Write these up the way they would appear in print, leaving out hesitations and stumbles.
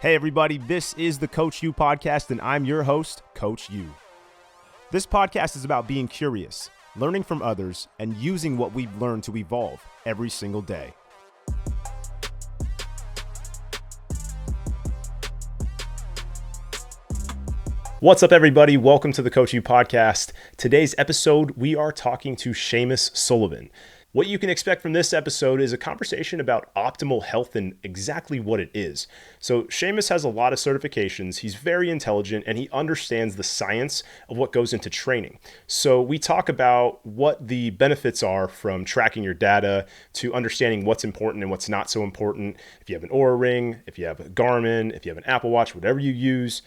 Hey everybody, this is the Coach U podcast and I'm your host, Coach U. This podcast is about being curious, learning from others, and using what we've learned to evolve every single day. What's up everybody? Welcome to the Coach U podcast. Today's episode, we are talking to Seamus Sullivan. What you can expect from this episode is a conversation about optimal health and exactly what it is. So Seamus has a lot of certifications, he's very intelligent, and he understands the science of what goes into training. So we talk about what the benefits are from tracking your data to understanding what's important and what's not so important. If you have an Oura Ring, if you have a Garmin, if you have an Apple Watch, whatever you use,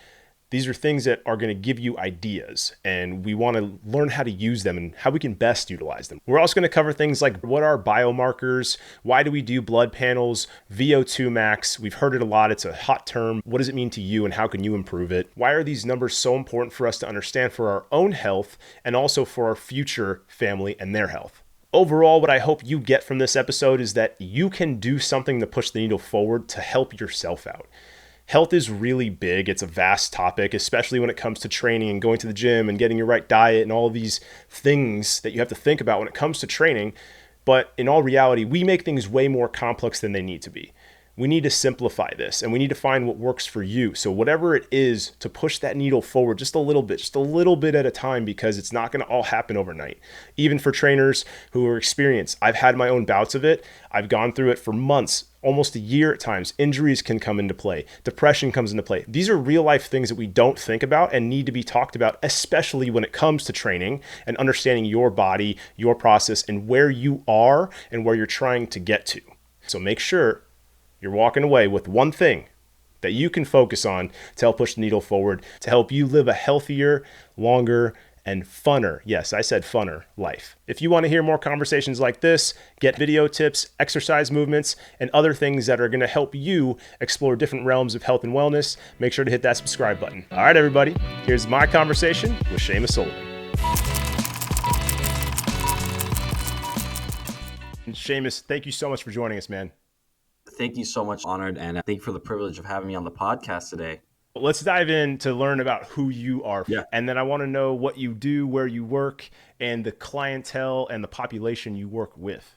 these are things that are going to give you ideas, and we want to learn how to use them and how we can best utilize them. We're also going to cover things like what are biomarkers, why do we do blood panels, VO2 max. We've heard it a lot. It's a hot term. What does it mean to you and how can you improve it? Why are these numbers so important for us to understand for our own health and also for our future family and their health? Overall, what I hope you get from this episode is that you can do something to push the needle forward to help yourself out. Health is really big. It's a vast topic, especially when it comes to training and going to the gym and getting your right diet and all of these things that you have to think about when it comes to training. But in all reality, we make things way more complex than they need to be. We need to simplify this and we need to find what works for you. So whatever it is to push that needle forward just a little bit at a time, because it's not going to all happen overnight. Even for trainers who are experienced, I've had my own bouts of it. I've gone through it for months, almost a year at times. Injuries can come into play. Depression comes into play. These are real life things that we don't think about and need to be talked about, especially when it comes to training and understanding your body, your process, and where you are and where you're trying to get to. So make sure you're walking away with one thing that you can focus on to help push the needle forward, to help you live a healthier, longer, and funner, yes, I said funner, life. If you want to hear more conversations like this, get video tips, exercise movements, and other things that are going to help you explore different realms of health and wellness, make sure to hit that subscribe button. All right, everybody, here's my conversation with Seamus Sullivan. And Seamus, thank you so much for joining us, man. Thank you so much. Honored, and thank you for the privilege of having me on the podcast today. Let's dive in to learn about who you are. Yeah. And then I want to know what you do, where you work, and the clientele and the population you work with.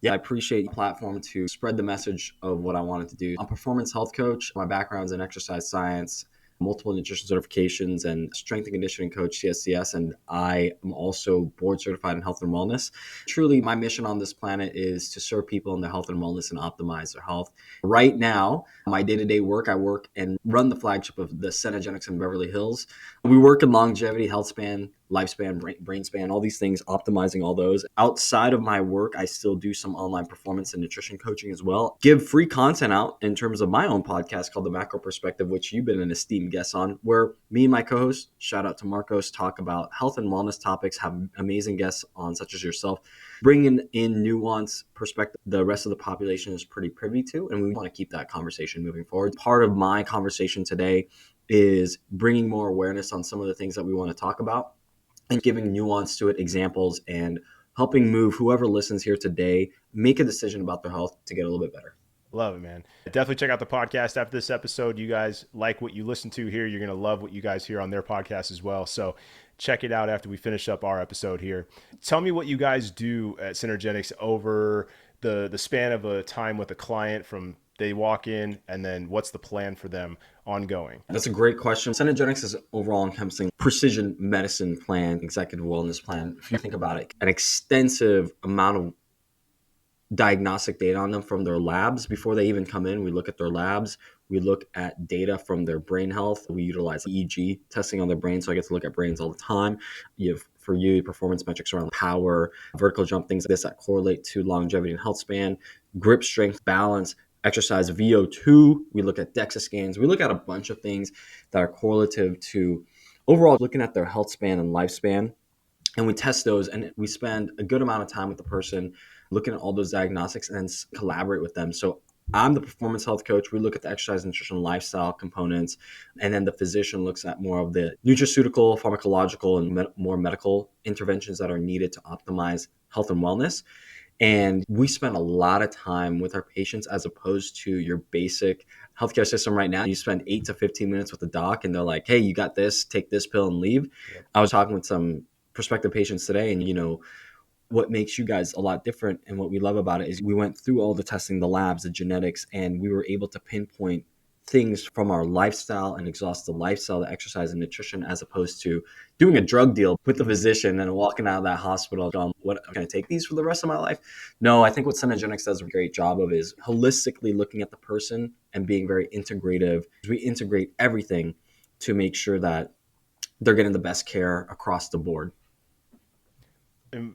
Yeah, I appreciate the platform to spread the message of what I wanted to do. I'm a performance health coach. My background's in exercise science, multiple nutrition certifications, and strength and conditioning coach, CSCS, and I am also board certified in health and wellness. Truly, my mission on this planet is to serve people in their health and wellness and optimize their health. Right now, my day-to-day work, I work and run the flagship of the Cenegenics Beverly Hills. We work in longevity, health span, lifespan, brain span, all these things, optimizing all those. Outside of my work, I still do some online performance and nutrition coaching as well. Give free content out in terms of my own podcast called The Macro Perspective, which you've been an esteemed guest on, where me and my co-host, shout out to Marcos, talk about health and wellness topics, have amazing guests on such as yourself, bringing in nuance perspective the rest of the population is pretty privy to, and we want to keep that conversation moving forward. Part of my conversation today is bringing more awareness on some of the things that we want to talk about and giving nuance to it, examples, and helping move whoever listens here today make a decision about their health to get a little bit better. Love it, man. Definitely check out the podcast after this episode. You guys like what you listen to here. You're going to love what you guys hear on their podcast as well. So check it out after we finish up our episode here. Tell me what you guys do at Cenegenics over the span of a time with a client, from they walk in and then what's the plan for them ongoing? That's a great question. Cenegenics is overall encompassing precision medicine plan, executive wellness plan. If you think about it, an extensive amount of diagnostic data on them from their labs. Before they even come in, we look at their labs. We look at data from their brain health. We utilize EEG testing on their brain. So I get to look at brains all the time. You have, for you, performance metrics around power, vertical jump, things like this that correlate to longevity and health span, grip strength, balance, exercise, VO2. We look at DEXA scans. We look at a bunch of things that are correlative to overall looking at their health span and lifespan. And we test those, and we spend a good amount of time with the person looking at all those diagnostics and then collaborate with them. So I'm the performance health coach. We look at the exercise, nutrition, lifestyle components, and then the physician looks at more of the nutraceutical, pharmacological, and more medical interventions that are needed to optimize health and wellness. And we spend a lot of time with our patients as opposed to your basic healthcare system right now. You spend 8 to 15 minutes with the doc and they're like, hey, you got this, take this pill and leave. Yep. I was talking with some prospective patients today, and what makes you guys a lot different and what we love about it is we went through all the testing, the labs, the genetics, and we were able to pinpoint things from our lifestyle and exhaust the lifestyle, the exercise and nutrition, as opposed to doing a drug deal with the physician and walking out of that hospital going, what, can I take these for the rest of my life? No, I think what Cenegenics does a great job of is holistically looking at the person and being very integrative. We integrate everything to make sure that they're getting the best care across the board. And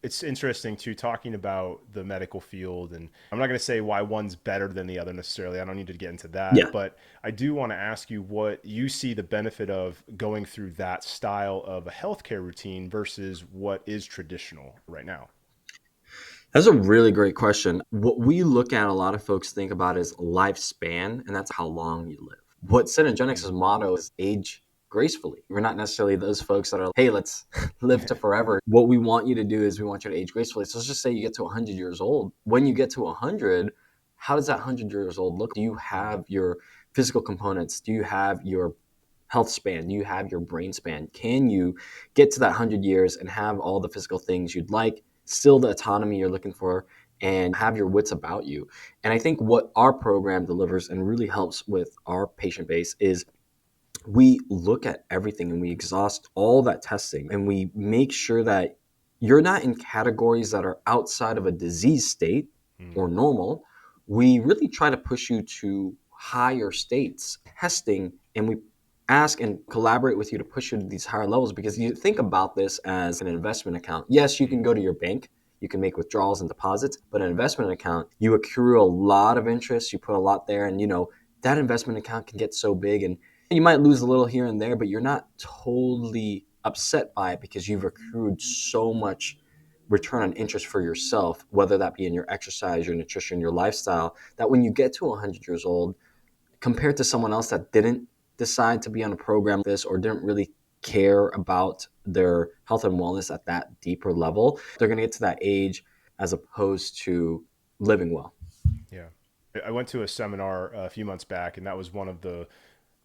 it's interesting too, talking about the medical field, and I'm not going to say why one's better than the other necessarily. I don't need to get into that, Yeah. but I do want to ask you what you see the benefit of going through that style of a healthcare routine versus what is traditional right now. That's a really great question. What we look at, a lot of folks think about is lifespan, and that's how long you live. What Cenegenics' motto is age gracefully. We're not necessarily those folks that are, hey, let's live to forever. What we want you to do is we want you to age gracefully. So let's just say you get to 100 years old. When you get to 100, how does that 100 years old look? Do you have your physical components? Do you have your health span? Do you have your brain span? Can you get to that 100 years and have all the physical things you'd like, still the autonomy you're looking for, and have your wits about you? And I think what our program delivers and really helps with our patient base is we look at everything and we exhaust all that testing and we make sure that you're not in categories that are outside of a disease state or normal. We really try to push you to higher states testing, and we ask and collaborate with you to push you to these higher levels, because you think about this as an investment account. Yes, you can go to your bank, you can make withdrawals and deposits, but an investment account, you accrue a lot of interest, you put a lot there, and that investment account can get so big, and you might lose a little here and there, but you're not totally upset by it because you've accrued so much return on interest for yourself, whether that be in your exercise, your nutrition, your lifestyle, that when you get to 100 years old, compared to someone else that didn't decide to be on a program like this or didn't really care about their health and wellness at that deeper level, they're going to get to that age as opposed to living well. Yeah. I went to a seminar a few months back, and that was one of the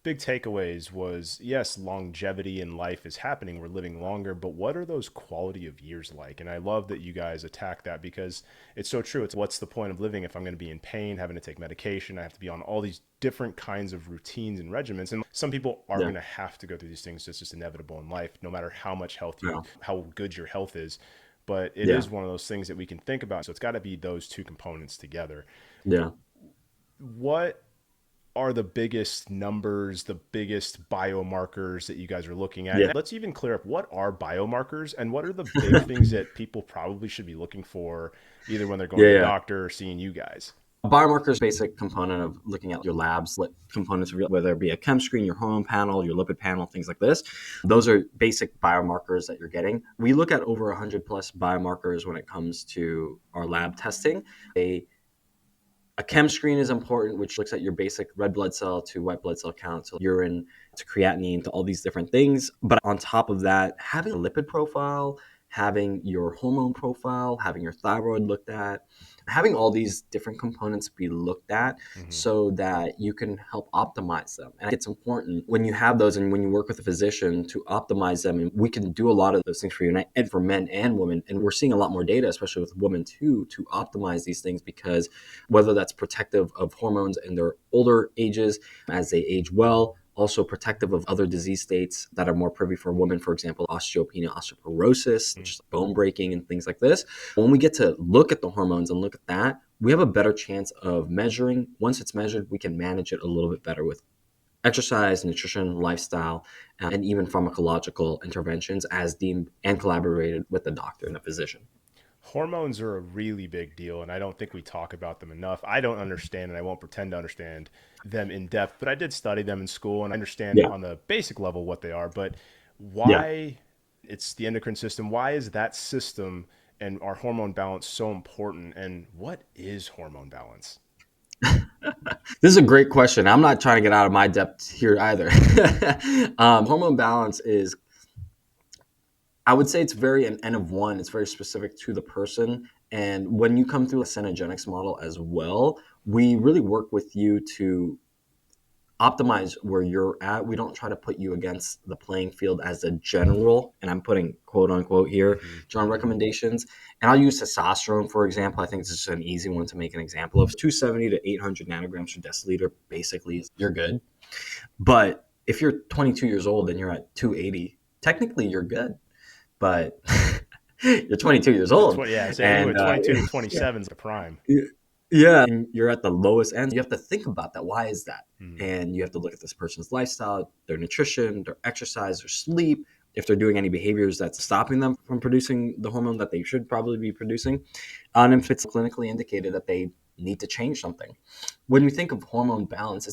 big takeaways was, yes, longevity in life is happening. We're living longer, but what are those quality of years like? And I love that you guys attack that because it's so true. It's what's the point of living if I'm going to be in pain, having to take medication, I have to be on all these different kinds of routines and regimens. And some people are going to have to go through these things. It's just inevitable in life, no matter how much health how good your health is. But it is one of those things that we can think about. So it's got to be those two components together. Yeah. What are the biggest numbers, the biggest biomarkers that you guys are looking at? Yeah. Let's even clear up, what are biomarkers and what are the big things that people probably should be looking for either when they're going to the doctor or seeing you guys? Biomarkers, basic component of looking at your labs, components of whether it be a chem screen, your hormone panel, your lipid panel, things like this. Those are basic biomarkers that you're getting. We look at over 100 plus biomarkers when it comes to our lab testing. A chem screen is important, which looks at your basic red blood cell to white blood cell count, to urine, to creatinine, to all these different things. But on top of that, having a lipid profile, having your hormone profile, having your thyroid looked at, having all these different components be looked at so that you can help optimize them. And it's important when you have those and when you work with a physician to optimize them. And we can do a lot of those things for you and for men and women. And we're seeing a lot more data, especially with women too, to optimize these things, because whether that's protective of hormones in their older ages as they age well, also protective of other disease states that are more privy for women, for example, osteopenia, osteoporosis, just bone breaking and things like this. When we get to look at the hormones and look at that, we have a better chance of measuring. Once it's measured, we can manage it a little bit better with exercise, nutrition, lifestyle, and even pharmacological interventions as deemed and collaborated with the doctor and the physician. Hormones are a really big deal, and I don't think we talk about them enough. I don't understand, and I won't pretend to understand them in depth, but I did study them in school, and I understand on the basic level what they are. But why it's the endocrine system, why is that system and our hormone balance so important, and what is hormone balance? This is a great question. I'm not trying to get out of my depth here either. Hormone balance is, I would say it's very an N of one. It's very specific to the person And when you come through a Cenegenics model as well, we really work with you to optimize where you're at. We don't try to put you against the playing field as a general, and I'm putting quote unquote here, general recommendations. And I'll use testosterone, for example. I think this is an easy one to make an example of. 270 to 800 nanograms per deciliter, basically, you're good. But if you're 22 years old and you're at 280, technically you're good. But you're 22 years old. Yeah, so And anyway, 22 to 27 is the prime. yeah, and you're at the lowest end. You have to think about that. Why is that? Mm-hmm. And you have to look at this person's lifestyle, their nutrition, their exercise, their sleep, if they're doing any behaviors that's stopping them from producing the hormone that they should probably be producing, and if it's clinically indicated that they need to change something. When we think of hormone balance,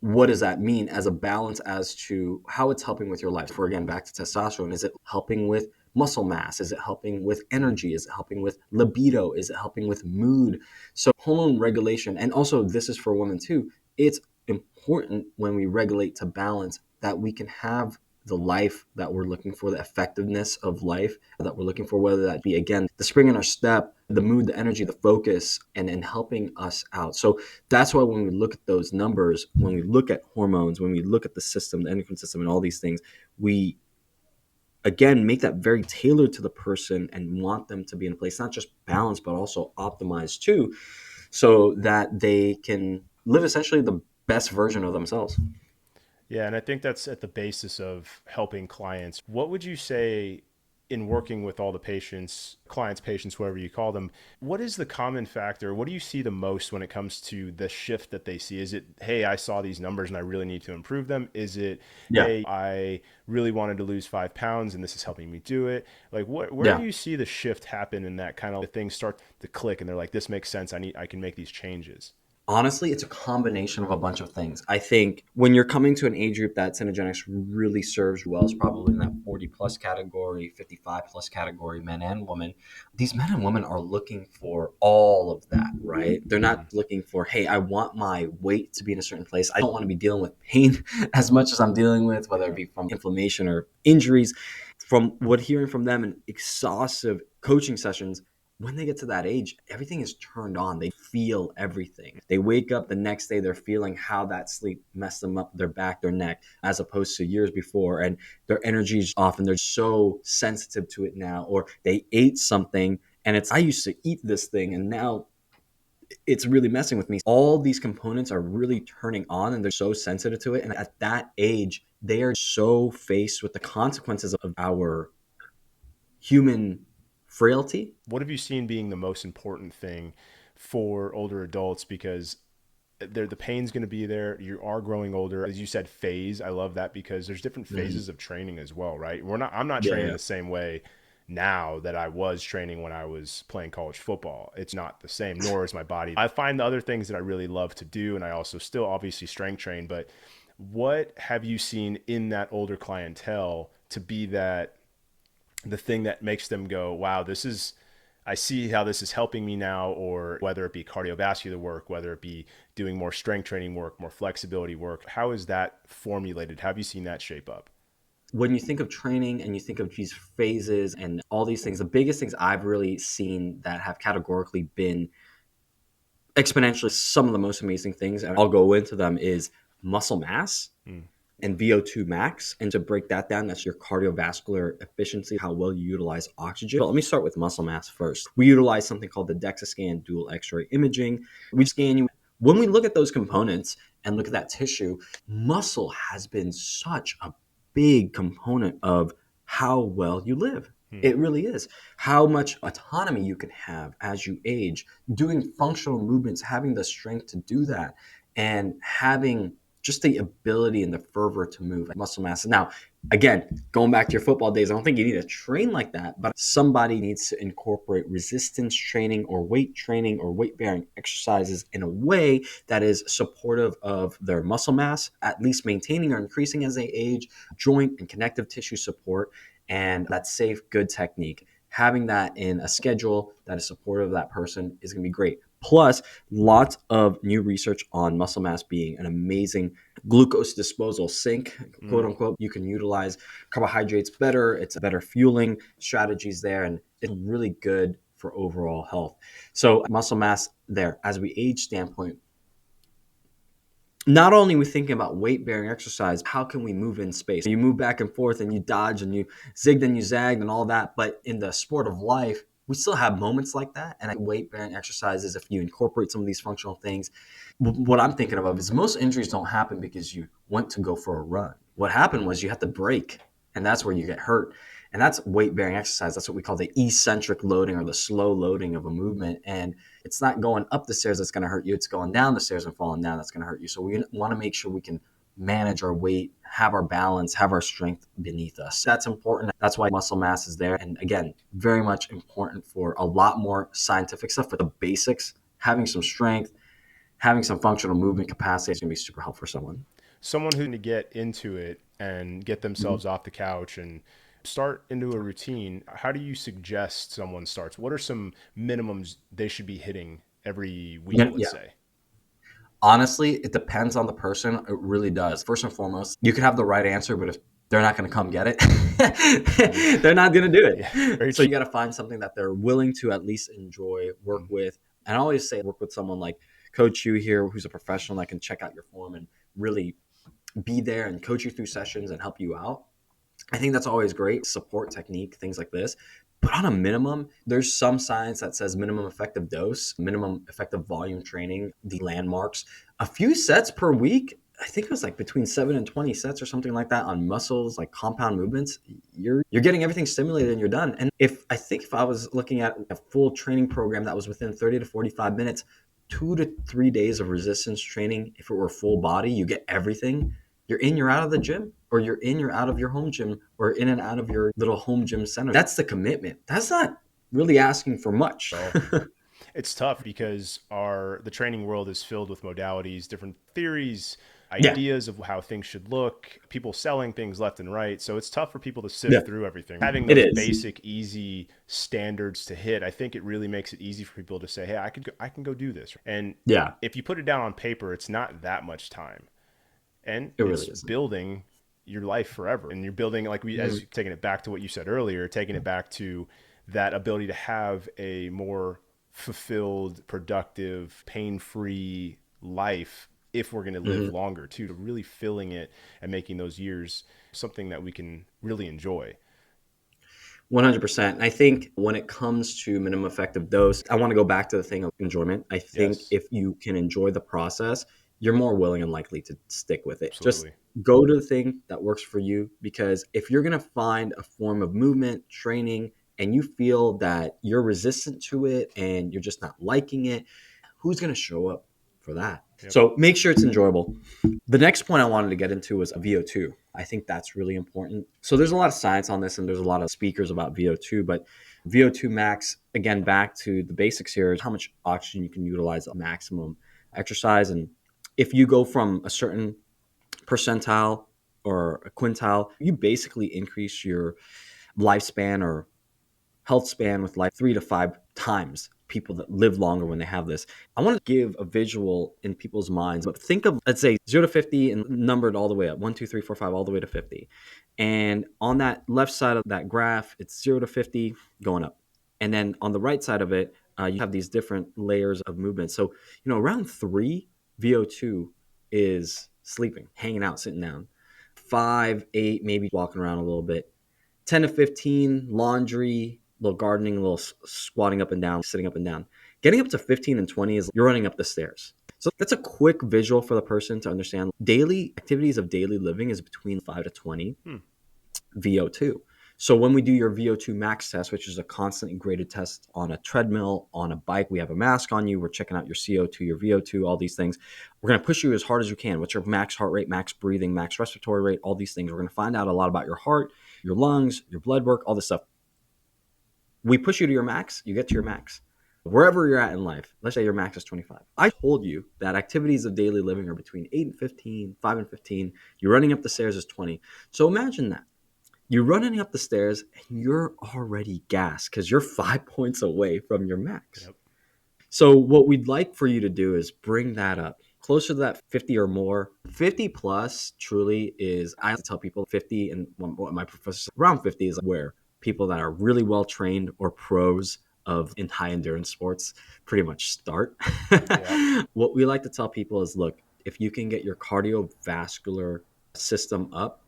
what does that mean as a balance as to how it's helping with your life? For again, back to testosterone, is it helping with muscle mass? Is it helping with energy? Is it helping with libido? Is it helping with mood? So hormone regulation, and also this is for women too, it's important when we regulate to balance that we can have the life that we're looking for, the effectiveness of life that we're looking for, whether that be, again, the spring in our step, the mood, the energy, the focus, and helping us out. So that's why when we look at those numbers, when we look at hormones, when we look at the system, the endocrine system, and all these things, we, again, make that very tailored to the person and want them to be in a place, not just balanced, but also optimized too, so that they can live essentially the best version of themselves. Yeah, and I think that's at the basis of helping clients. What would you say in working with all the patients, clients, patients, whoever you call them, what is the common factor? What do you see the most when it comes to the shift that they see? Is it, hey, I saw these numbers and I really need to improve them? Is it, Yeah. hey, I really wanted to lose 5 pounds and this is helping me do it? Like, where Yeah. do you see the shift happen and that kind of things start to click and they're like, this makes sense. I can make these changes. Honestly, it's a combination of a bunch of things. I think when you're coming to an age group that Cenegenics really serves well is probably in that 40 plus category, 55 plus category, men and women. These men and women are looking for all of that, right? They're not looking for, hey, I want my weight to be in a certain place. I don't want to be dealing with pain as much as I'm dealing with, whether it be from inflammation or injuries. From what hearing from them in exhaustive coaching sessions, when they get to that age, everything is turned on. They feel everything. They wake up the next day, they're feeling how that sleep messed them up, their back, their neck, as opposed to years before. And their energy is off and they're so sensitive to it now. Or they ate something and I used to eat this thing and now it's really messing with me. All these components are really turning on and they're so sensitive to it. And at that age, they are so faced with the consequences of our human frailty. What have you seen being the most important thing for older adults? Because the pain's going to be there. You are growing older, as you said. Phase. I love that because there's different phases of training as well, right? I'm not training Yeah. the same way now that I was training when I was playing college football. It's not the same, nor is my body. I find the other things that I really love to do, and I also still obviously strength train. But what have you seen in that older clientele to be the thing that makes them go, wow, I see how this is helping me now? Or whether it be cardiovascular work, whether it be doing more strength training work, more flexibility work, how is that formulated? Have you seen that shape up? When you think of training and you think of these phases and all these things, the biggest things I've really seen that have categorically been exponentially some of the most amazing things, and I'll go into them, is muscle mass and VO2 max. And to break that down, that's your cardiovascular efficiency, how well you utilize oxygen. But let me start with muscle mass first. We utilize something called the DEXA scan, dual X-ray imaging. We scan you. When we look at those components and look at that tissue, muscle has been such a big component of how well you live. It really is. How much autonomy you can have as you age, doing functional movements, having the strength to do that, and having just the ability and the fervor to move, muscle mass. Now, again, going back to your football days, I don't think you need to train like that, but somebody needs to incorporate resistance training or weight training or weight bearing exercises in a way that is supportive of their muscle mass, at least maintaining or increasing as they age, joint and connective tissue support, and that safe, good technique. Having that in a schedule that is supportive of that person is going to be great. Plus, lots of new research on muscle mass being an amazing glucose disposal sink, quote unquote. You can utilize carbohydrates better. It's a better fueling strategies there. And it's really good for overall health. So muscle mass there, as we age standpoint, not only are we thinking about weight bearing exercise, how can we move in space? You move back and forth and you dodge and you zigged and you zagged and all that. But in the sport of life, we still have moments like that. And weight bearing exercises, if you incorporate some of these functional things, what I'm thinking of is most injuries don't happen because you went to go for a run. What happened was you had to break, and that's where you get hurt. And that's weight bearing exercise. That's what we call the eccentric loading or the slow loading of a movement. And it's not going up the stairs that's going to hurt you. It's going down the stairs and falling down that's going to hurt you. So we want to make sure we can manage our weight, have our balance, have our strength beneath us. That's important. That's why muscle mass is there. And again, very much important for a lot more scientific stuff. For the basics, having some strength, having some functional movement capacity is going to be super helpful for someone. Someone who to get into it and get themselves off the couch and start into a routine, how do you suggest someone starts? What are some minimums they should be hitting every week, let's say? Honestly, it depends on the person. It really does. First and foremost, you can have the right answer, but if they're not going to come get it, they're not going to do it. Yeah, so you got to find something that they're willing to at least enjoy, work with. And I always say work with someone like Coach Yu here, who's a professional that can check out your form and really be there and coach you through sessions and help you out. I think that's always great. Support technique, things like this. But on a minimum, there's some science that says minimum effective dose, minimum effective volume training, the landmarks, a few sets per week. I think it was like between 7 and 20 sets or something like that on muscles, like compound movements. You're getting everything stimulated and you're done. And if I was looking at a full training program that was within 30 to 45 minutes, 2 to 3 days of resistance training, if it were full body, you get everything. You're out of the gym, or you're out of your home gym, or in and out of your little home gym center. That's the commitment. That's not really asking for much. It's tough because the training world is filled with modalities, different theories, ideas of how things should look, people selling things left and right. So it's tough for people to sift through everything. Having those basic, easy standards to hit, I think it really makes it easy for people to say, hey, I can go do this. And if you put it down on paper, it's not that much time. And it's building your life forever. And you're building, as taking it back to what you said earlier, taking it back to that ability to have a more fulfilled, productive, pain-free life if we're going to live longer too, to really filling it and making those years something that we can really enjoy. 100%. I think when it comes to minimum effective dose, I want to go back to the thing of enjoyment. I think if you can enjoy the process, you're more willing and likely to stick with it. Absolutely. Just go to the thing that works for you, because if you're going to find a form of movement, training, and you feel that you're resistant to it and you're just not liking it, who's going to show up for that? So make sure it's enjoyable. The next point I wanted to get into was a VO2. I think that's really important. So there's a lot of science on this and there's a lot of speakers about VO2, but VO2 max, again, back to the basics here, is how much oxygen you can utilize at maximum exercise. And if you go from a certain percentile or a quintile, you basically increase your lifespan or health span with life 3 to 5 times people that live longer when they have this. I want to give a visual in people's minds, but think of, let's say, 0 to 50 and numbered all the way up, 1, 2, 3, 4, 5, all the way to 50. And on that left side of that graph, it's 0 to 50 going up. And then on the right side of it, you have these different layers of movement. So, around 3, VO2 is sleeping, hanging out, sitting down. 5, 8, maybe walking around a little bit. 10 to 15, laundry, a little gardening, a little squatting up and down, sitting up and down. Getting up to 15 and 20 is you're running up the stairs. So that's a quick visual for the person to understand. Daily activities of daily living is between 5 to 20 VO2. So when we do your VO2 max test, which is a constantly graded test on a treadmill, on a bike, we have a mask on you, we're checking out your CO2, your VO2, all these things. We're going to push you as hard as you can. What's your max heart rate, max breathing, max respiratory rate, all these things. We're going to find out a lot about your heart, your lungs, your blood work, all this stuff. We push you to your max, you get to your max. Wherever you're at in life, let's say your max is 25. I told you that activities of daily living are between 8 and 15, 5 and 15. You're running up the stairs is 20. So imagine that. You're running up the stairs and you're already gassed because you're 5 points away from your max. Yep. So what we'd like for you to do is bring that up closer to that 50 or more. 50 plus truly is, I have to tell people 50, and what my professor said, around 50 is where people that are really well trained or pros of in high endurance sports pretty much start. Yeah. What we like to tell people is, look, if you can get your cardiovascular system up,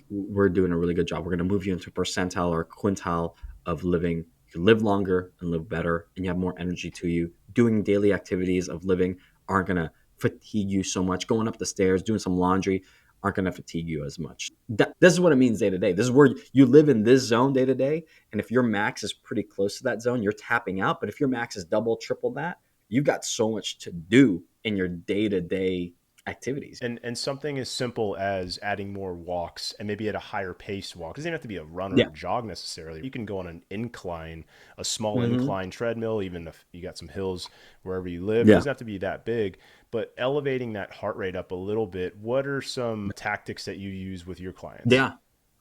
we're doing a really good job. We're going to move you into a percentile or a quintile of living. You can live longer and live better, and you have more energy to you. Doing daily activities of living aren't going to fatigue you so much. Going up the stairs, doing some laundry aren't going to fatigue you as much. This is what it means day to day. This is where you live in this zone day to day. And if your max is pretty close to that zone, you're tapping out. But if your max is double, triple that, you've got so much to do in your day to day activities. And something as simple as adding more walks and maybe at a higher pace walk. It doesn't have to be a run or Yeah. a jog necessarily. You can go on an incline, a small Mm-hmm. incline treadmill, even if you got some hills wherever you live. It Yeah. doesn't have to be that big, but elevating that heart rate up a little bit. What are some tactics that you use with your clients? Yeah.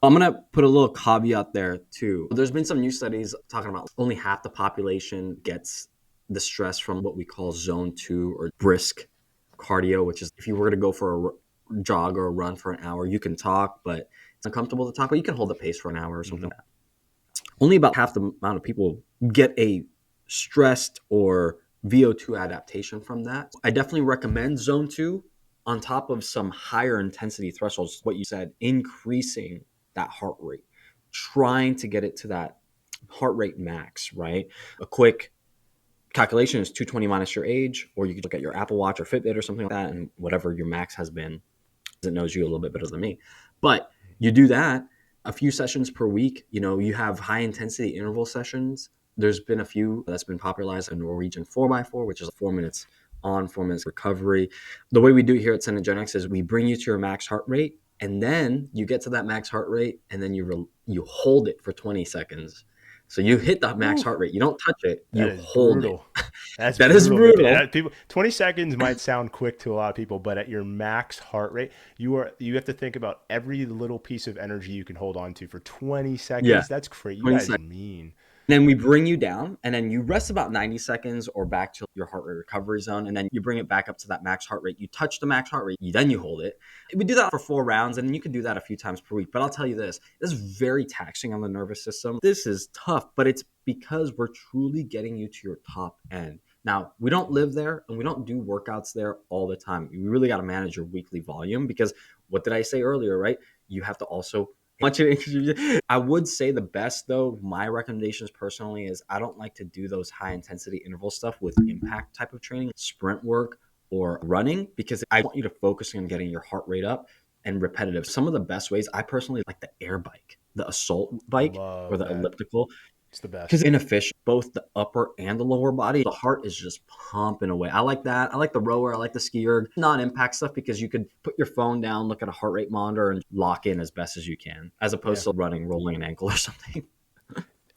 I'm going to put a little caveat there too. There's been some new studies talking about only half the population gets the stress from what we call zone 2 or brisk cardio, which is if you were to go for a jog or a run for an hour, you can talk, but it's uncomfortable to talk, but you can hold the pace for an hour or something like that. Only about half the amount of people get a stressed or VO2 adaptation from that. I definitely recommend zone 2 on top of some higher intensity thresholds. What you said, increasing that heart rate, trying to get it to that heart rate max, right? A quick calculation is 220 minus your age, or you could look at your Apple Watch or Fitbit or something like that, and whatever your max has been, it knows you a little bit better than me. But you do that a few sessions per week. You have high intensity interval sessions. There's been a few that's been popularized in Norwegian 4x4, which is 4 minutes on, 4 minutes recovery. The way we do it here at Cenegenics is we bring you to your max heart rate, and then you get to that max heart rate, and then you hold it for 20 seconds. So you hit the max Whew, heart rate. You don't touch it. that You is hold it. brutal. That's That is brutal. brutal. People, 20 seconds might sound quick to a lot of people, but at your max heart rate, you have to think about every little piece of energy you can hold on to for 20 Yeah, seconds. That's crazy. You 20 guys are seconds. mean. Then we bring you down, and then you rest about 90 seconds or back to your heart rate recovery zone. And then you bring it back up to that max heart rate. You touch the max heart rate, then you hold it. We do that for 4 rounds, and you can do that a few times per week. But I'll tell you this is very taxing on the nervous system. This is tough, but it's because we're truly getting you to your top end. Now, we don't live there and we don't do workouts there all the time. You really got to manage your weekly volume because what did I say earlier, right? You have to also I would say the best, though, my recommendations personally is I don't like to do those high intensity interval stuff with impact type of training, sprint work or running, because I want you to focus on getting your heart rate up and repetitive. Some of the best ways, I personally like the air bike, the assault bike or Love the that. elliptical, It's the because best. inefficient, both the upper and the lower body. The heart is just pumping away. I like that. I like the rower. I like the skier. Non-impact stuff because you could put your phone down, look at a heart rate monitor, and lock in as best as you can, as Yeah. opposed to rolling an ankle or something.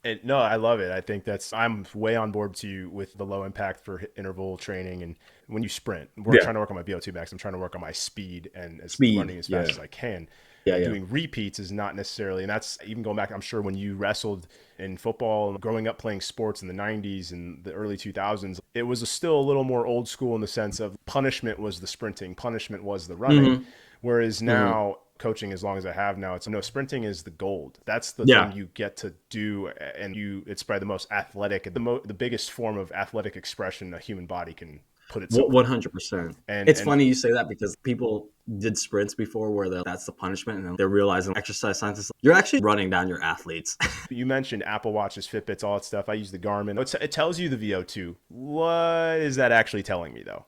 And no, I love it. I think I'm way on board to you with the low impact for interval training. And when you sprint, we're Yeah. trying to work on my VO2 max. I'm trying to work on my speed and Speed. running as Yeah. fast as I can. Yeah. Yeah. Doing repeats is not necessarily, and that's even going back. I'm sure when you wrestled in football and growing up playing sports in the 90s and the early 2000s, it was still a little more old school in the sense of punishment was the sprinting, punishment was the running. Mm-hmm. Whereas Mm-hmm. now, coaching as long as I have now, it's no, sprinting is the gold. That's the thing Yeah. you get to do, and it's probably the most athletic, the biggest form of athletic expression a human body can put itself through. 100%. And It's and funny you say that because people did sprints before where that's the punishment, and then they're realizing exercise scientists, you're actually running down your athletes. you mentioned Apple Watches, Fitbits, all that stuff. I use the Garmin. It tells you the VO2. What is that actually telling me though?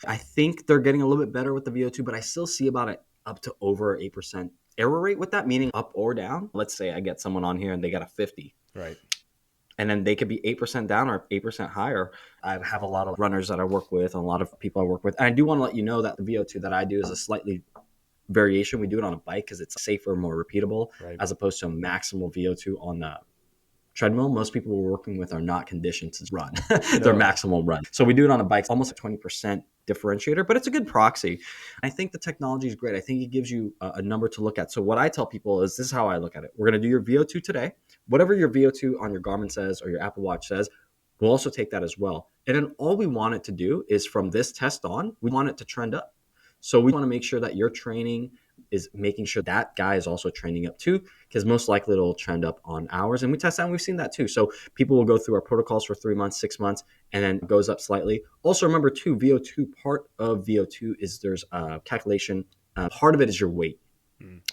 I think they're getting a little bit better with the VO2, but I still see about it up to over 8% error rate with that, meaning up or down. Let's say I get someone on here and they got a 50, Right. and then they could be 8% down or 8% higher. I have a lot of runners that I work with and a lot of people I work with. And I do want to let you know that the VO2 that I do is a slightly variation. We do it on a bike because it's safer, more repeatable, Right. as opposed to a maximal VO2 on the treadmill. Most people we're working with are not conditioned to run their No. maximal run. So we do it on a bike, almost a 20% differentiator, but it's a good proxy. I think the technology is great. I think it gives you a number to look at. So what I tell people is this is how I look at it. We're going to do your VO2 today. Whatever your VO2 on your Garmin says or your Apple Watch says, we'll also take that as well. And then all we want it to do is from this test on, we want it to trend up. So we want to make sure that you're training is making sure that guy is also trending up too, because most likely it'll trend up on hours. And we test that and we've seen that too. So people will go through our protocols for 3 months, 6 months, and then it goes up slightly. Also remember too, VO2, part of VO2 is there's a calculation. Part of it is your weight.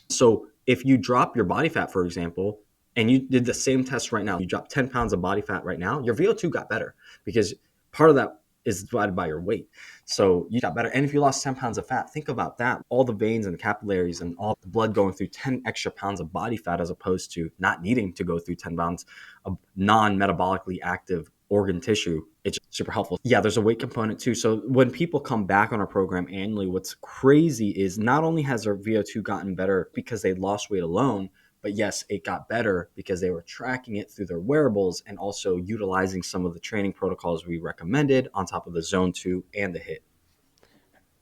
So if you drop your body fat, for example, and you did the same test right now, you drop 10 pounds of body fat right now, your VO2 got better because part of that is divided by your weight. So you got better. And if you lost 10 pounds of fat, think about that. All the veins and capillaries and all the blood going through 10 extra pounds of body fat as opposed to not needing to go through 10 pounds of non-metabolically active organ tissue. It's super helpful. Yeah, there's a weight component too. So when people come back on our program annually, what's crazy is not only has their VO2 gotten better because they lost weight alone, but yes, it got better because they were tracking it through their wearables and also utilizing some of the training protocols we recommended on top of the zone 2 and the HIIT.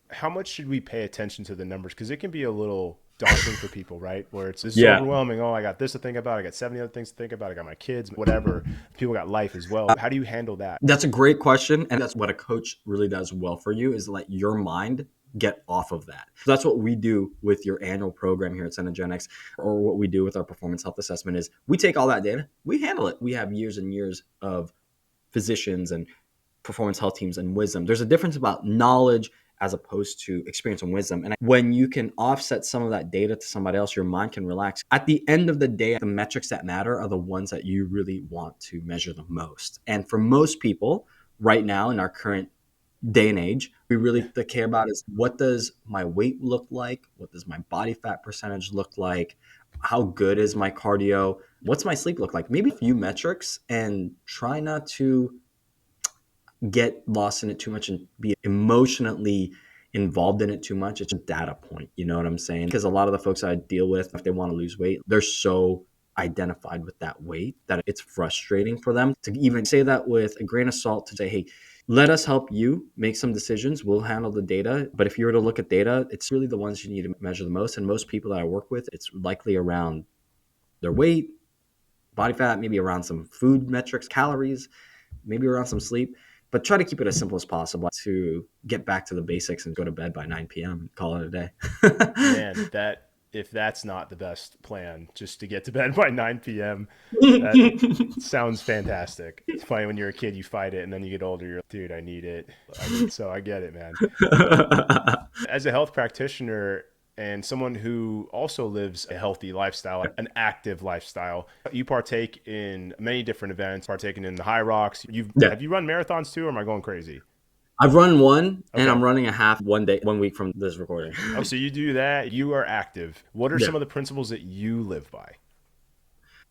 How much should we pay attention to the numbers? Because it can be a little daunting for people, right? Where it's this is Yeah. overwhelming. Oh, I got this to think about. I got 70 other things to think about. I got my kids, whatever. People got life as well. How do you handle that? That's a great question. And that's what a coach really does well for you is let your mind get off of that. So that's what we do with your annual program here at Cenegenics, or what we do with our performance health assessment is we take all that data, we handle it. We have years and years of physicians and performance health teams and wisdom. There's a difference about knowledge as opposed to experience and wisdom. And when you can offset some of that data to somebody else, your mind can relax. At the end of the day, the metrics that matter are the ones that you really want to measure the most. And for most people right now in our current day and age, we really care about is what does my weight look like? What does my body fat percentage look like? How good is my cardio? What's my sleep look like? Maybe a few metrics, and try not to get lost in it too much and be emotionally involved in it too much. It's a data point. You know what I'm saying? Because a lot of the folks I deal with, if they want to lose weight, they're so identified with that weight that it's frustrating for them to even say that with a grain of salt, to say, hey, let us help you make some decisions. We'll handle the data. But if you were to look at data, it's really the ones you need to measure the most. And most people that I work with, it's likely around their weight, body fat, maybe around some food metrics, calories, maybe around some sleep. But try to keep it as simple as possible to get back to the basics and go to bed by 9 p.m. and call it a day. Man, that if that's not the best plan, just to get to bed by 9 p.m., that sounds fantastic. It's funny when you're a kid, you fight it, and then you get older, you're like, dude, I need it. So I get it, man. As a health practitioner and someone who also lives a healthy lifestyle, an active lifestyle, you partake in many different events, partaking in the High Rocks. Have you run marathons too, or am I going crazy? I've run one, and Okay. I'm running a half 1 week from this recording. Oh, so you do that. You are active. What are Yeah. some of the principles that you live by?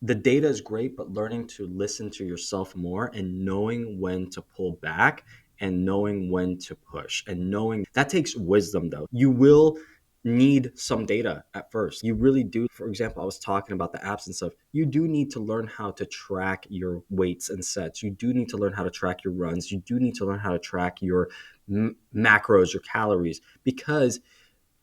The data is great, but learning to listen to yourself more and knowing when to pull back and knowing when to push and knowing that takes wisdom though. You will need some data at first. You really do. For example, I was talking about the absence of, you do need to learn how to track your weights and sets. You do need to learn how to track your runs. You do need to learn how to track your macros, your calories, because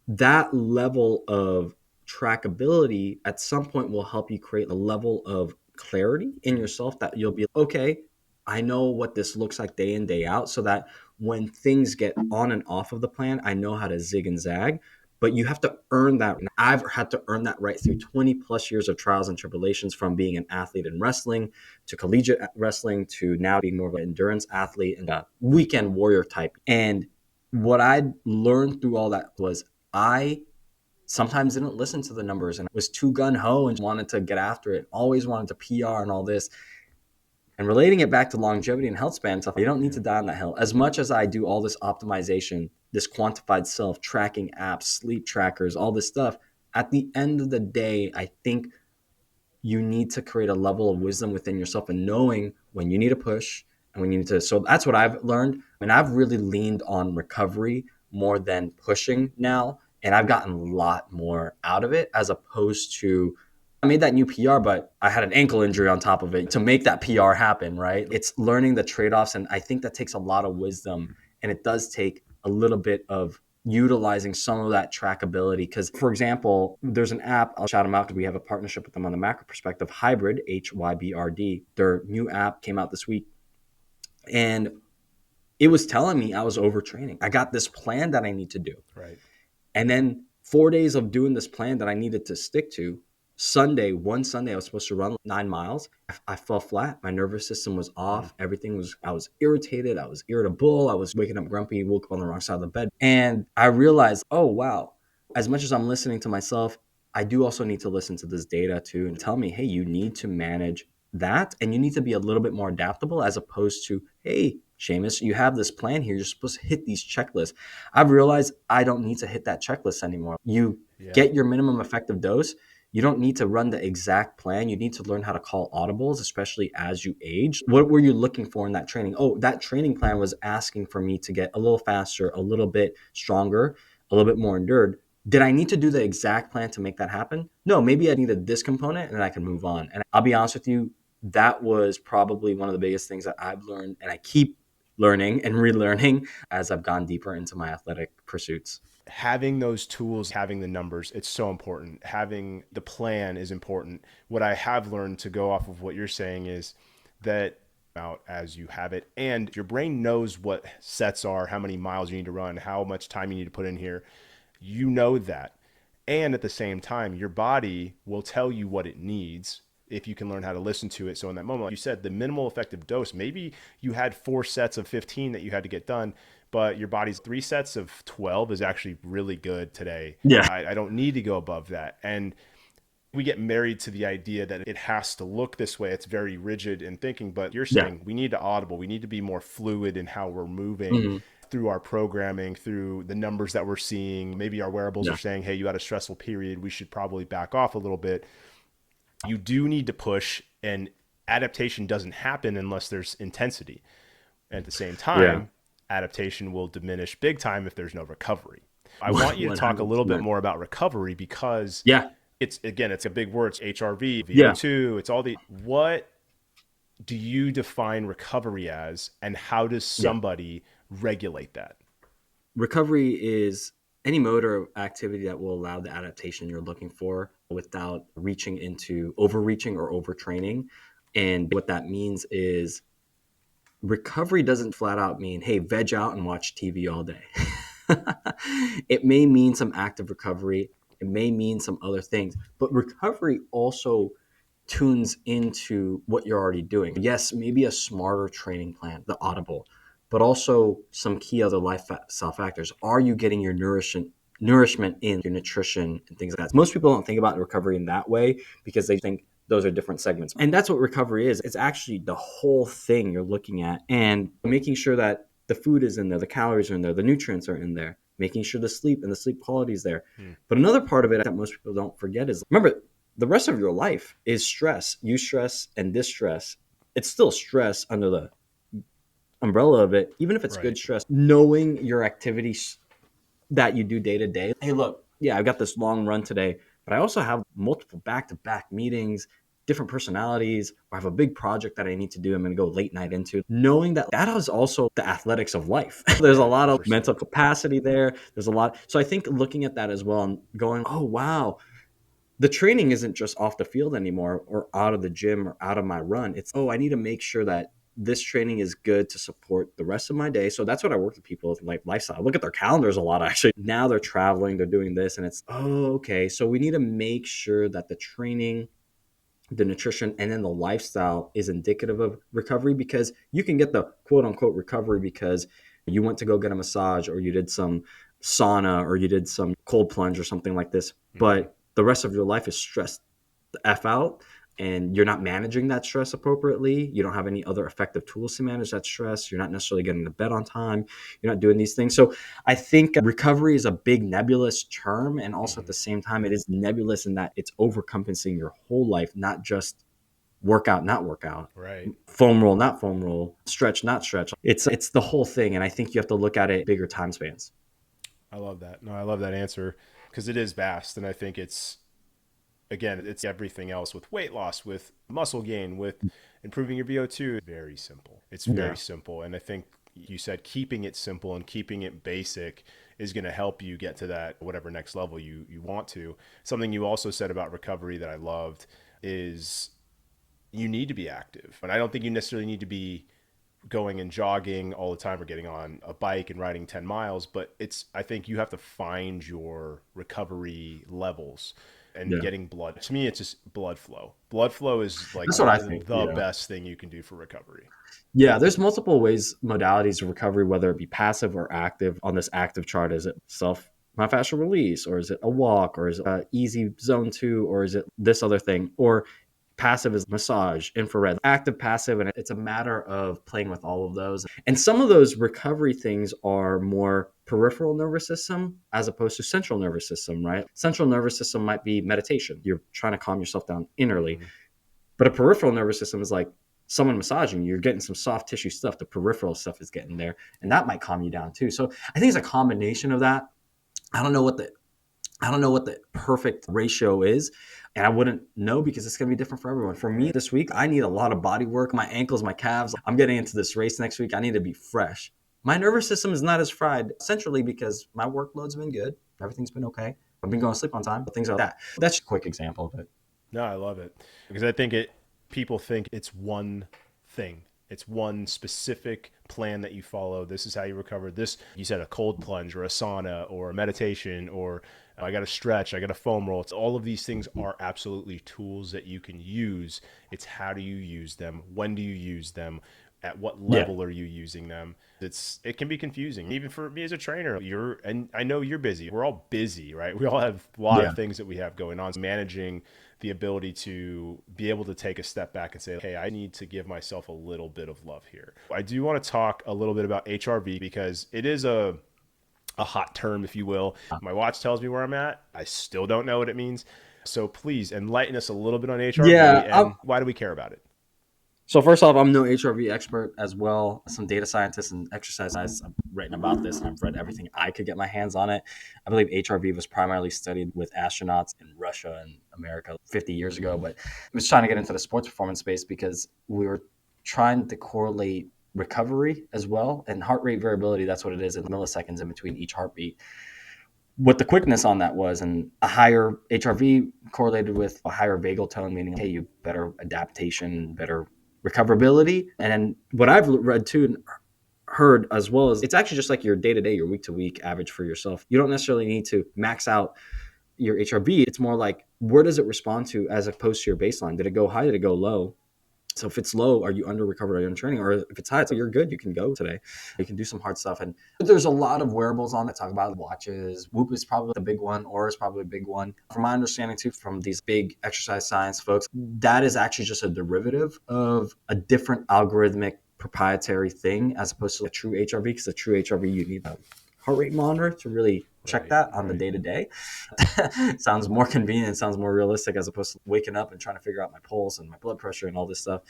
that level of trackability at some point will help you create a level of clarity in yourself that you'll be okay, I know what this looks like day in day out, so that when things get on and off of the plan, I know how to zig and zag. But you have to earn that. And I've had to earn that right through 20 plus years of trials and tribulations, from being an athlete in wrestling to collegiate wrestling to now being more of an endurance athlete and a weekend warrior type. And what I learned through all that was I sometimes didn't listen to the numbers and was too gun-ho and wanted to get after it, always wanted to PR and all this. And relating it back to longevity and health span stuff, you don't need to die on that hill. As much as I do all this optimization, this quantified self, tracking apps, sleep trackers, all this stuff, at the end of the day, I think you need to create a level of wisdom within yourself and knowing when you need to push and when you need to. So that's what I've learned. And I've really leaned on recovery more than pushing now. And I've gotten a lot more out of it, as opposed to, I made that new PR, but I had an ankle injury on top of it to make that PR happen, right? It's learning the trade-offs. And I think that takes a lot of wisdom. And it does take a little bit of utilizing some of that trackability. Because, for example, there's an app, I'll shout them out because we have a partnership with them on the macro perspective, Hybrid, HYBRD. Their new app came out this week. And it was telling me I was overtraining. I got this plan that I need to do. Right. And then 4 days of doing this plan that I needed to stick to. One Sunday, I was supposed to run 9 miles. I fell flat. My nervous system was off. I was irritated. I was irritable. I was waking up grumpy, woke up on the wrong side of the bed. And I realized, oh, wow, as much as I'm listening to myself, I do also need to listen to this data too and tell me, hey, you need to manage that. And you need to be a little bit more adaptable as opposed to, hey, Seamus, you have this plan here. You're supposed to hit these checklists. I've realized I don't need to hit that checklist anymore. You get your minimum effective dose. You don't need to run the exact plan. You need to learn how to call audibles, especially as you age. What were you looking for in that training? Oh, that training plan was asking for me to get a little faster, a little bit stronger, a little bit more endured. Did I need to do the exact plan to make that happen? No, maybe I needed this component and I can move on. And I'll be honest with you, that was probably one of the biggest things that I've learned, and I keep learning and relearning as I've gone deeper into my athletic pursuits. Having those tools, having the numbers, it's so important. Having the plan is important. What I have learned, to go off of what you're saying, is that out as you have it, and your brain knows what sets are, how many miles you need to run, how much time you need to put in here. You know that. And at the same time, your body will tell you what it needs if you can learn how to listen to it. So in that moment, like you said, the minimal effective dose, maybe you had 4 sets of 15 that you had to get done, but your body's 3 sets of 12 is actually really good today. Yeah. I don't need to go above that. And we get married to the idea that it has to look this way. It's very rigid in thinking, but you're Yeah. saying we need to audible. We need to be more fluid in how we're moving Mm-hmm. through our programming, through the numbers that we're seeing. Maybe our wearables are Yeah. saying, hey, you had a stressful period. We should probably back off a little bit. You do need to push, and adaptation doesn't happen unless there's intensity. And at the same Yeah. time, adaptation will diminish big time if there's no recovery. I want you to talk a little bit 100%. more about recovery, because Yeah. it's a big word. It's HRV, Yeah. VO2, it's all the, what do you define recovery as, and how does Yeah. somebody regulate that? Recovery is any mode or activity that will allow the adaptation you're looking for without reaching into overreaching or overtraining. And what that means is recovery doesn't flat out mean, hey, veg out and watch TV all day. It may mean some active recovery. It may mean some other things, but recovery also tunes into what you're already doing. Yes, maybe a smarter training plan, the audible, but also some key other lifestyle factors. Are you getting your nourishment in your nutrition and things like that? Most people don't think about recovery in that way because they think those are different segments. And that's what recovery is. It's actually the whole thing you're looking at and making sure that the food is in there, the calories are in there, the nutrients are in there, making sure the sleep and the sleep quality is there. But another part of it that most people don't forget is, remember, the rest of your life is stress. Eustress and distress. It's still stress under the umbrella of it, even if it's Right. good stress. Knowing your activities that you do day to day. Hey, look, yeah, I've got this long run today, but I also have multiple back to back meetings, different personalities. I have a big project that I need to do. I'm going to go late night into. Knowing that that is also the athletics of life. There's a Right. lot of 100%. mental capacity there. There's a lot. So I think looking at that as well and going, oh, wow, the training isn't just off the field anymore or out of the gym or out of my run. It's, oh, I need to make sure that this training is good to support the rest of my day. So that's what I work with people with, like lifestyle. Look at their calendars a lot, actually. Now they're traveling, they're doing this, and it's, oh, okay. So we need to make sure that the training, the nutrition, and then the lifestyle is indicative of recovery, because you can get the quote unquote recovery because you went to go get a massage or you did some sauna or you did some cold plunge or something like this. But the rest of your life is stressed the F out and you're not managing that stress appropriately. You don't have any other effective tools to manage that stress. You're not necessarily getting to bed on time. You're not doing these things. So I think recovery is a big nebulous term. And also at the same time, it is nebulous in that it's overcompensating your whole life, not just workout, not workout, Right. foam roll, not foam roll, stretch, not stretch. It's the whole thing. And I think you have to look at it bigger time spans. I love that. No, I love that answer, because it is vast. And I think it's, again, it's everything else, with weight loss, with muscle gain, with improving your VO2. Very simple. It's very Yeah. simple. And I think you said keeping it simple and keeping it basic is going to help you get to that whatever next level you want to. Something you also said about recovery that I loved is you need to be active. And I don't think you necessarily need to be going and jogging all the time or getting on a bike and riding 10 miles, but I think you have to find your recovery levels and Yeah. getting blood. To me, it's just blood flow. Blood flow is like That's what I think. the Yeah. best thing you can do for recovery. Yeah, there's multiple ways, modalities of recovery, whether it be passive or active. On this active chart, is it self myofascial release, or is it a walk, or is it a easy zone 2, or is it this other thing? Or passive is massage, infrared, active, passive, and it's a matter of playing with all of those. And some of those recovery things are more peripheral nervous system as opposed to central nervous system, right? Central nervous system might be meditation. You're trying to calm yourself down innerly. Mm-hmm. But a peripheral nervous system is like someone massaging you. You're getting some soft tissue stuff. The peripheral stuff is getting there, and that might calm you down too. So I think it's a combination of that. I don't know what the perfect ratio is, and I wouldn't know because it's going to be different for everyone. For me this week, I need a lot of body work, my ankles, my calves. I'm getting into this race next week. I need to be fresh. My nervous system is not as fried centrally because my workload's been good. Everything's been okay. I've been going to sleep on time, but things like that. That's just a quick example of it. No, I love it because I think people think it's one thing. It's one specific plan that you follow. This is how you recover. This, you said, a cold plunge or a sauna or a meditation, or I got to stretch, I got to foam roll. It's all of these things are absolutely tools that you can use. It's how do you use them? When do you use them? At what level are you using them? It can be confusing, even for me as a trainer. And I know you're busy. We're all busy, right? We all have a lot of things that we have going on. So managing the ability to be able to take a step back and say, hey, I need to give myself a little bit of love here. I do want to talk a little bit about HRV because it is a hot term, if you will. My watch tells me where I'm at. I still don't know what it means. So please enlighten us a little bit on HRV and why do we care about it? So first off, I'm no HRV expert as well. Some data scientists and exercise scientists have written about this, and I've read everything I could get my hands on it. I believe HRV was primarily studied with astronauts in Russia and America 50 years ago, but I was trying to get into the sports performance space because we were trying to correlate recovery as well, and heart rate variability. That's what it is in milliseconds in between each heartbeat. What the quickness on that was, and a higher HRV correlated with a higher vagal tone, meaning, hey, you better adaptation, better recoverability. And then what I've read too and heard as well is it's actually just like your day-to-day, your week-to-week average for yourself. You don't necessarily need to max out your HRV. It's more like, where does it respond to as opposed to your baseline? Did it go high? Did it go low? So if it's low, are you under recovered? Are you under training? Or if it's high, it's like, you're good. You can go today. You can do some hard stuff. And there's a lot of wearables on that talk about watches. Whoop is probably the big one. Oura is probably a big one. From my understanding too, from these big exercise science folks, that is actually just a derivative of a different algorithmic proprietary thing as opposed to a true HRV, because a true HRV, you need a heart rate monitor to really check that on the day-to-day. Sounds more convenient, sounds more realistic as opposed to waking up and trying to figure out my pulse and my blood pressure and all this stuff.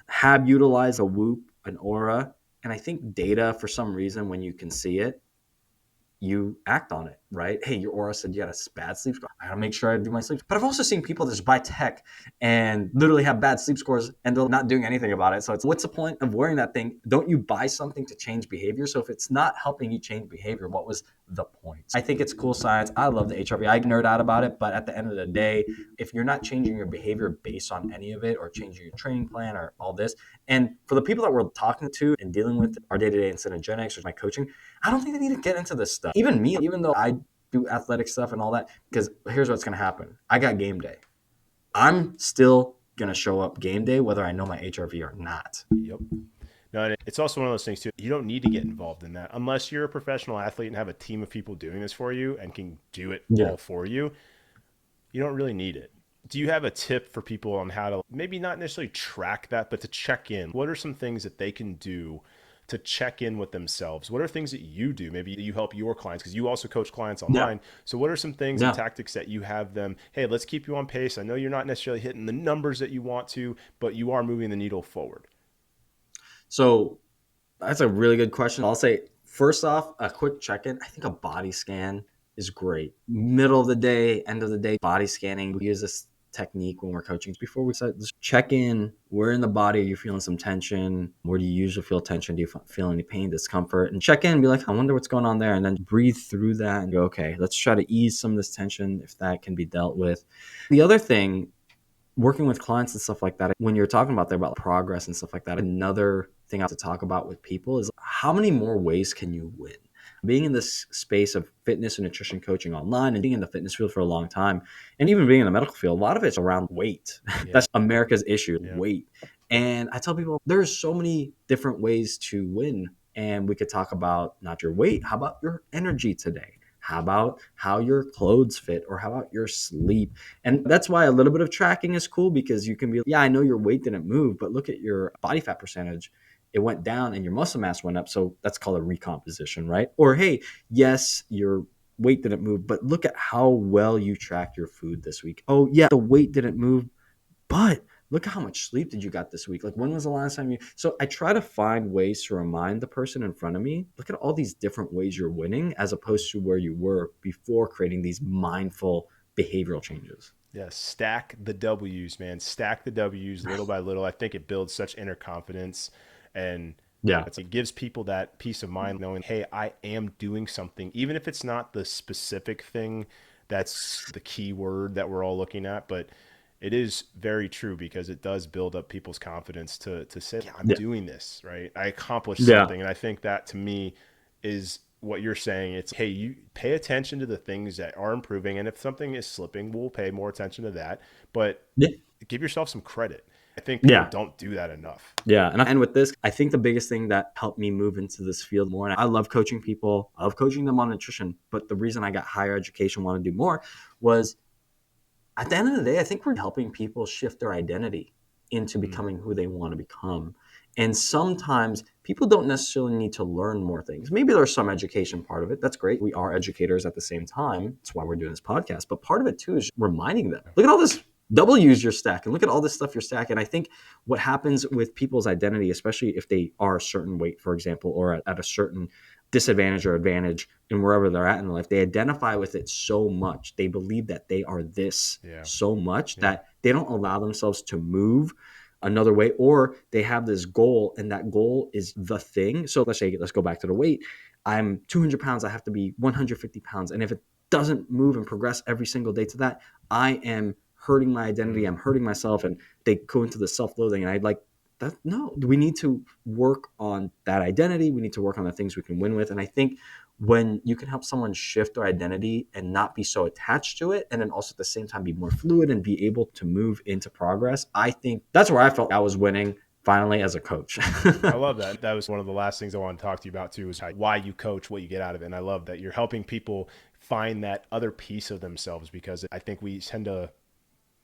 Have utilized a Whoop, an Oura, and I think data, for some reason, when you can see it, you act on it, right? Hey, your Oura said you had a bad sleep score. I gotta make sure I do my sleep. But I've also seen people just buy tech and literally have bad sleep scores and they're not doing anything about it. So it's, what's the point of wearing that thing? Don't you buy something to change behavior? So if it's not helping you change behavior, what was the point? I think it's cool science. I love the HRV. I nerd out about it, but at the end of the day, if you're not changing your behavior based on any of it or changing your training plan or all this, and for the people that we're talking to and dealing with our day-to-day in Cenegenics or my coaching, I don't think they need to get into this stuff. Even me, even though I do athletic stuff and all that, because here's what's going to happen. I got game day. I'm still going to show up game day, whether I know my HRV or not. Yep. No, and it's also one of those things too. You don't need to get involved in that unless you're a professional athlete and have a team of people doing this for you and can do it all for you. You don't really need it. Do you have a tip for people on how to maybe not necessarily track that, but to check in? What are some things that they can do to check in with themselves? What are things that you do? Maybe you help your clients because you also coach clients online. So what are some things and tactics that you have them, hey, let's keep you on pace. I know you're not necessarily hitting the numbers that you want to, but you are moving the needle forward. So that's a really good question. I'll say, first off, a quick check-in. I think a body scan is great. Middle of the day, end of the day, body scanning. We use this technique when we're coaching. Before we start, just check in. Where in the body are you feeling some tension? Where do you usually feel tension? Do you feel any pain, discomfort? And check in and be like, I wonder what's going on there. And then breathe through that and go, okay, let's try to ease some of this tension if that can be dealt with. The other thing, working with clients and stuff like that, when you're talking about there about progress and stuff like that, another thing I have to talk about with people is how many more ways can you win? Being in this space of fitness and nutrition coaching online and being in the fitness field for a long time, and even being in the medical field, a lot of it's around weight. Yeah. That's America's issue, Yeah. weight. And I tell people there's so many different ways to win. And we could talk about not your weight. How about your energy today? How about how your clothes fit, or how about your sleep? And that's why a little bit of tracking is cool, because you can be, yeah, I know your weight didn't move, but look at your body fat percentage. It went down and your muscle mass went up. So that's called a recomposition, right? Or, hey, yes, your weight didn't move, but look at how well you tracked your food this week. Oh, yeah, the weight didn't move, but look at how much sleep did you got this week. Like, when was the last time you? So I try to find ways to remind the person in front of me, look at all these different ways you're winning, as opposed to where you were before creating these mindful behavioral changes. Yeah, stack the W's, man. Stack the W's little by little. I think it builds such inner confidence, and Yeah. it gives people that peace of mind knowing, hey, I am doing something, even if it's not the specific thing that's the key word that we're all looking at, but it is very true, because it does build up people's confidence to say, yeah, I'm Yeah. doing this, right? I accomplished Yeah. something. And I think that, to me, is what you're saying. It's, hey, you pay attention to the things that are improving, and if something is slipping, we'll pay more attention to that, but Yeah. give yourself some credit. I think people Yeah. don't do that enough. Yeah. And with this, I think the biggest thing that helped me move into this field more, and I love coaching people, I love coaching them on nutrition, but the reason I got higher education, want to do more, was at the end of the day, I think we're helping people shift their identity into becoming who they want to become. And sometimes people don't necessarily need to learn more things. Maybe there's some education part of it. That's great. We are educators at the same time. That's why we're doing this podcast. But part of it too is reminding them, look at all this W's you're stacking. Look at all this stuff you're stacking. I think what happens with people's identity, especially if they are a certain weight, for example, or at a certain disadvantage or advantage in wherever they're at in life, they identify with it so much. They believe that they are this so much that they don't allow themselves to move another way, or they have this goal and that goal is the thing. So let's go back to the weight. I'm 200 pounds. I have to be 150 pounds. And if it doesn't move and progress every single day to that, I am hurting my identity. I'm hurting myself. And they go into the self-loathing. And I'd like, that, no, we need to work on that identity. We need to work on the things we can win with. And I think when you can help someone shift their identity and not be so attached to it, and then also at the same time be more fluid and be able to move into progress, I think that's where I felt I was winning finally as a coach. I love that. That was one of the last things I wanted to talk to you about too, is why you coach, what you get out of it. And I love that you're helping people find that other piece of themselves, because I think we tend to,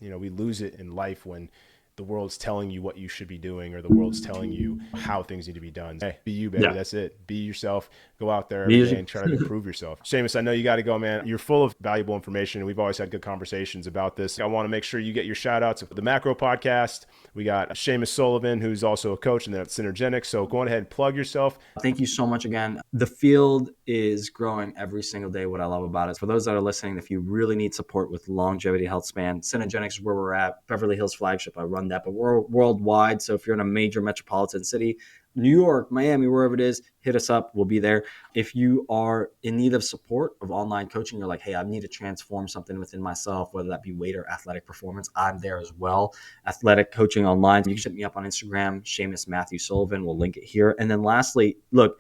we lose it in life when the world's telling you what you should be doing, or the world's telling you how things need to be done. Hey, be you, baby. Yeah. That's it. Be yourself. Go out there every day and try to improve yourself. Seamus, I know you got to go, man. You're full of valuable information. We've always had good conversations about this. I want to make sure you get your shout outs. The Macro Podcast. We got Seamus Sullivan, who's also a coach, and then at Cenegenics. So go on ahead and plug yourself. Thank you so much again. The field is growing every single day. What I love about it, for those that are listening, if you really need support with longevity health span, Cenegenics is where we're at. Beverly Hills flagship, I run that, but we're worldwide. So if you're in a major metropolitan city, New York, Miami, wherever it is, hit us up. We'll be there. If you are in need of support of online coaching, you're like, hey, I need to transform something within myself, whether that be weight or athletic performance, I'm there as well. Athletic coaching online. You can hit me up on Instagram, Seamus Matthew Sullivan. We'll link it here. And then lastly, look,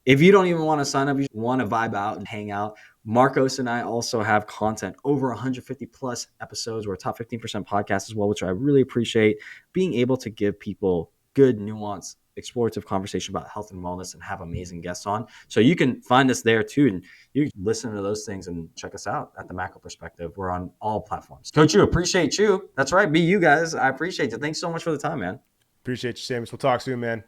if you don't even want to sign up, you just want to vibe out and hang out, Marcos and I also have content, over 150 plus episodes. We're a top 15% podcast as well, which I really appreciate, being able to give people good, nuanced, explorative conversation about health and wellness and have amazing guests on. So you can find us there too. And you can listen to those things and check us out at the Macro Perspective. We're on all platforms. Coach, you, appreciate you. That's right. Be you guys. I appreciate you. Thanks so much for the time, man. Appreciate you, Seamus. We'll talk soon, man.